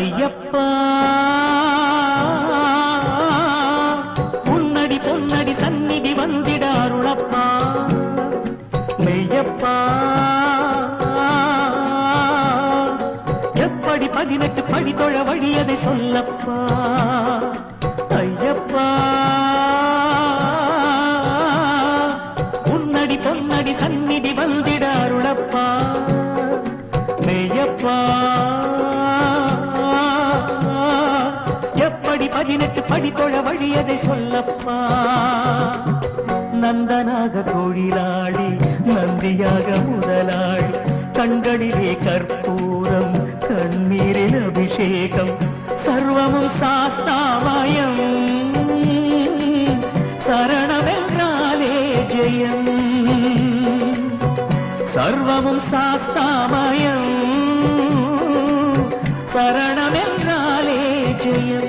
ஐயப்பா உன்னடி பொன்னடி சந்நிதி வந்திட அருளப்பா மெய்யப்பா எப்படி 18 படி தொழ வழியதை சொல்லப்பா ஐயப்பா உன்னடி பொன்னடி சந்நிதி வந்திட அருளப்பா மெய்யப்பா எப்படி 18 படி தொழ வழியதை சொல்லப்பா நந்தனாக தொழிலாளி நந்தியாக முதலாளி கண்களிலே கற்பூரம் கண்ணீரில் அபிஷேகம் சர்வமும் சாஸ்தாமயம் சரணமென்றாலே ஜெயம் சர்வமும் சாஸ்தாமயம் சரணமென்றாலே ஜெயம்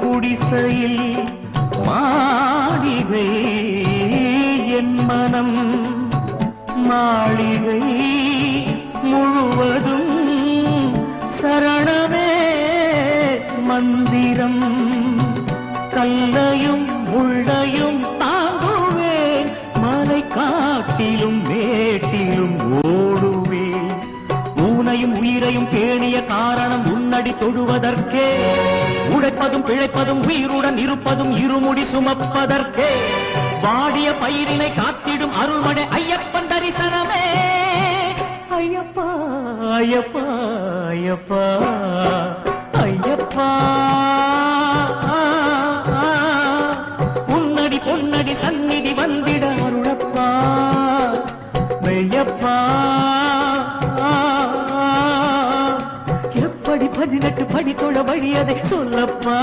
குடிசையில் மாளிகை என் மனம் மாளிகை முழுவதும் சரணமே மந்திரம் கல்லையும் முள்ளையும் தாங்குவேன் மலை காட்டிலும் மேட்டிலும் ஓடுவேன் ஊனையும் உயிரையும் பேணிய காரணம் உன்னடி தொழுவதற்கே உழைப்பதும் பிழைப்பதும் உயிருடன் இருப்பதும் இருமுடி சுமப்பதற்கே வாடிய பயிரினை காத்திடும் அருள்மடை ஐயப்பன் தரிசனமே ஐயப்பா ஐயப்பா ஐயப்பா ஐயப்பா உன்னடி பொன்னடி சந்நிதி வந்திட அருளப்பா மெய்யப்பா எப்படி 18 படி தொழ வழியதை சொல்லப்பா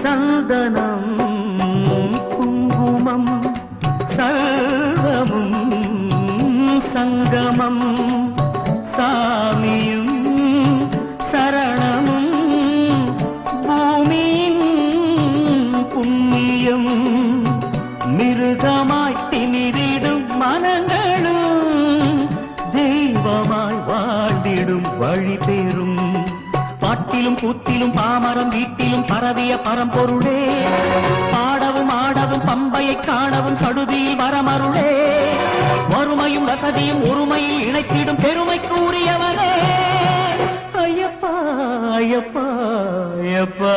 சந்தனம் குங்குமம் சர்வமும் சங்கமம் சாமியும் சரணமும் பூமியின் புண்ணியம் மிருகமாய் திமிரிடும் மனங்களும் தெய்வமாய் வாழ்ந்திடும் வழி பெறும் பாட்டிலும் கூத்திலும் பாமரம் வீட்டிலும் பரவிய பரம்பொருளே பாடவும் ஆடவும் பம்பையை காணவும் சடுதியில் வரமருளே வறுமையும் வசதியும் ஒருமையில் இணைத்திடும் பெருமை கூறியவனே ஐயப்பா ஐயப்பா ஐயப்பா